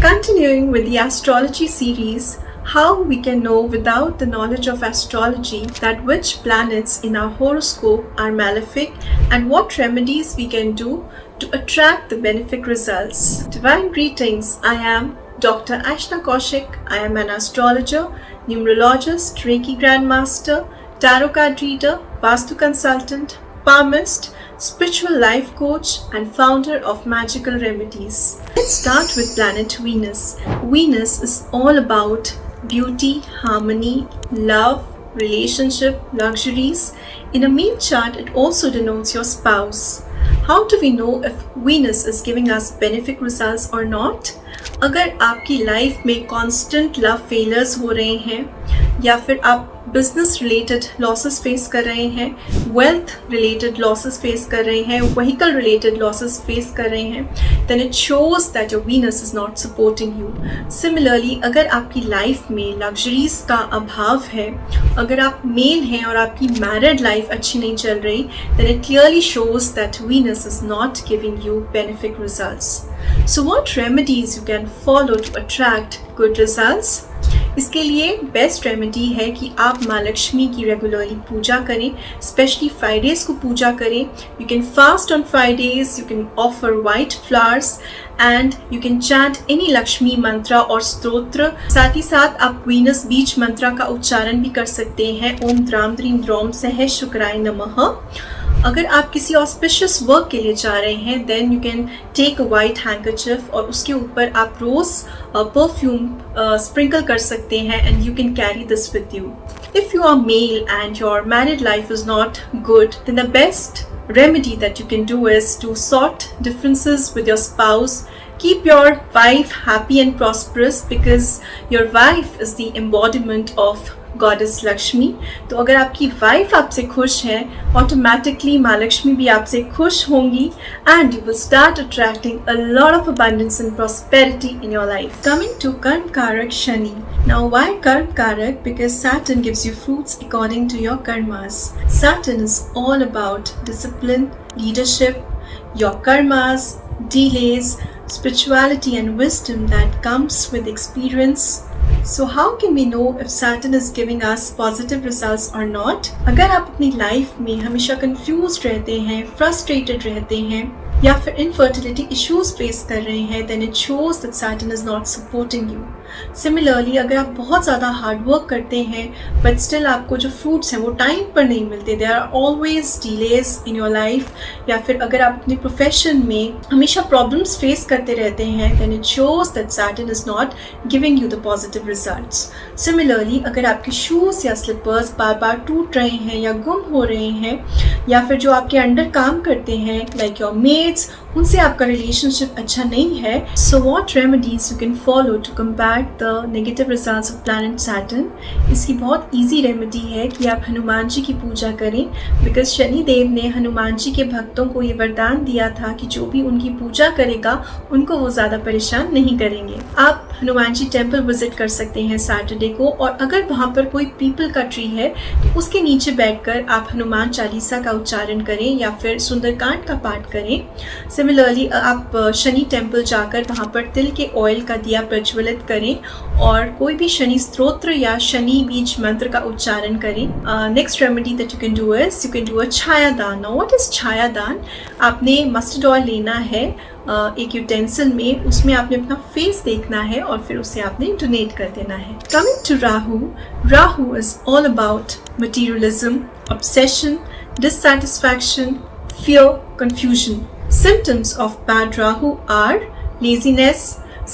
Continuing with the astrology series, how we can know without the knowledge of astrology that which planets in our horoscope are malefic and what remedies we can do to attract the benefic results. Divine greetings, I am Dr. Ashna Kaushik. I am an astrologer, numerologist, Reiki Grandmaster, tarot card reader, Vastu consultant, palmist, spiritual life coach and founder of Magical Remedies. Let's start with planet Venus. Venus is all about beauty, harmony, love, relationship, luxuries. In a male chart, it also denotes your spouse. How do we know if Venus is giving us benefic results or not? अगर आपकी life में constant love failures हो रहे हैं या फिर आप business related losses face कर रहे हैं, वेल्थ रिलेटेड लॉसेस फेस कर रहे हैं, व्हीकल रिलेटेड लॉसेस फेस कर रहे हैं, then it shows that your Venus is not supporting you. Similarly अगर आपकी लाइफ में लग्जरीज का अभाव है, अगर आप मेल हैं और आपकी मैरिड लाइफ अच्छी नहीं चल रही, then it clearly shows that Venus is not giving you benefic results. So what remedies you can follow to attract good results? इसके लिए बेस्ट रेमेडी है कि आप माँ लक्ष्मी की रेगुलरली पूजा करें, स्पेशली फ्राइडेज को पूजा करें. You can fast on Fridays, you can offer white flowers and you can chant any Lakshmi मंत्र और स्तोत्र. साथ ही साथ आप वीनस बीज मंत्र का उच्चारण भी कर सकते हैं. ओम द्राम द्रीम द्रोम सह शुक्राय नमः. अगर आप किसी ऑस्पिशियस वर्क के लिए जा रहे हैं, then you can take a white handkerchief और उसके ऊपर आप रोज परफ्यूम स्प्रिंकल कर सकते हैं and you can carry this with you. If you are male and your married life is not good, then the best remedy that you can do is to sort differences with your spouse. Keep your wife happy and prosperous because your wife is the embodiment of Goddess Lakshmi. तो अगर आपकी wife आपसे खुश है, automatically माँ लक्ष्मी भी आपसे खुश होंगी and you will start attracting a lot of abundance and prosperity in your life. Coming to Karm Karak Shani. Now why Karm Karak? Because Saturn gives you fruits according to your karmas. Saturn is all about discipline, leadership, your karmas, delays, spirituality and wisdom that comes with experience. So how can we know if Saturn is giving us positive results or not? अगर आप अपनी life में हमेशा confused रहते हैं, frustrated रहते हैं या फिर इनफर्टिलिटी इश्यूज फेस कर रहे हैं, then it shows that Saturn is not supporting you. Similarly, अगर आप बहुत ज़्यादा हार्ड वर्क करते हैं बट स्टिल आपको जो फ्रूट्स हैं वो टाइम पर नहीं मिलते, there are always delays in your life, या फिर अगर आप अपने प्रोफेशन में हमेशा प्रॉब्लम्स फेस करते रहते हैं, then it shows that Saturn is not giving you the positive results. Similarly, अगर आपके शूज़ या स्लिपर्स बार बार टूट रहे हैं या गुम हो रहे हैं, या फिर जो आपके अंडर काम करते हैं लाइक योर मेड्स, उनसे आपका रिलेशनशिप अच्छा नहीं है, so what remedies you can follow to combat the negative results of planet Saturn? इसकी बहुत इजी रेमेडी है कि आप हनुमान जी की पूजा करें, बिकॉज शनि देव ने हनुमान जी के भक्तों को ये वरदान दिया था कि जो भी उनकी पूजा करेगा उनको वो ज़्यादा परेशान नहीं करेंगे. आप हनुमान जी टेम्पल विजिट कर सकते हैं सैटरडे को, और अगर वहाँ पर कोई पीपल का ट्री है तो उसके नीचे बैठकर आप हनुमान चालीसा का उच्चारण करें या फिर सुंदरकांड का पाठ करें. सिमिलरली आप शनि टेम्पल जाकर वहाँ पर तिल के ऑयल का दिया प्रज्वलित करें और कोई भी शनि स्तोत्र या शनि बीज मंत्र का उच्चारण करें. Next remedy that you can do is you can do a छायादान. नाउ व्हाट इज छायादान? आपने मस्टर्ड ऑयल लेना है एक यूटेंसिल में, उसमें आपने अपना फेस देखना है और फिर उसे आपने डोनेट कर देना है. Coming to Rahu. Rahu is all about materialism, obsession, dissatisfaction, fear, confusion. Symptoms of bad Rahu are laziness,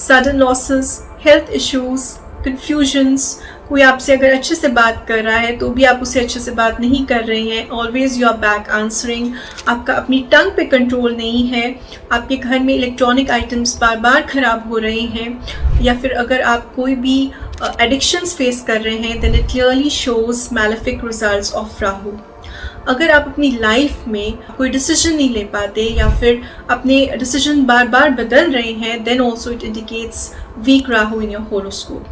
sudden losses, health issues, confusions. कोई आपसे अगर अच्छे से बात कर रहा है तो भी आप उसे अच्छे से बात नहीं कर रहे हैं. Always you are back answering. आपका अपनी टंग पे कंट्रोल नहीं है. आपके घर में इलेक्ट्रॉनिक आइटम्स बार बार ख़राब हो रहे हैं, या फिर अगर आप कोई भी एडिक्शंस फेस कर रहे हैं, then it clearly shows malefic results of Rahu. अगर आप अपनी लाइफ में कोई डिसीजन नहीं ले पाते या फिर अपने डिसीजन बार बार बदल रहे हैं, then also it indicates weak Rahu in your horoscope.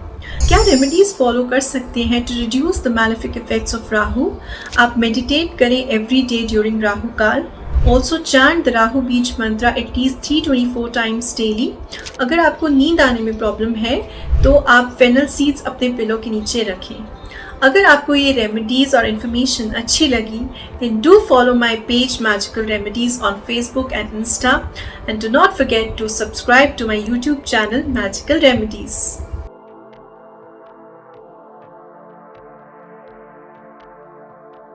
क्या रेमेडीज फॉलो कर सकते हैं to reduce the malefic effects of Rahu? आप मेडिटेट करें एवरी डे ड्यूरिंग राहु काल. Also chant the Rahu Beej mantra at least 324 times daily. अगर आपको नींद आने में प्रॉब्लम है तो आप फेनल सीड्स अपने पिलो के नीचे रखें. अगर आपको ये रेमेडीज और इन्फॉर्मेशन अच्छी लगी, then do follow my page Magical Remedies on Facebook and Insta, and do not forget to subscribe to my YouTube channel Magical Remedies.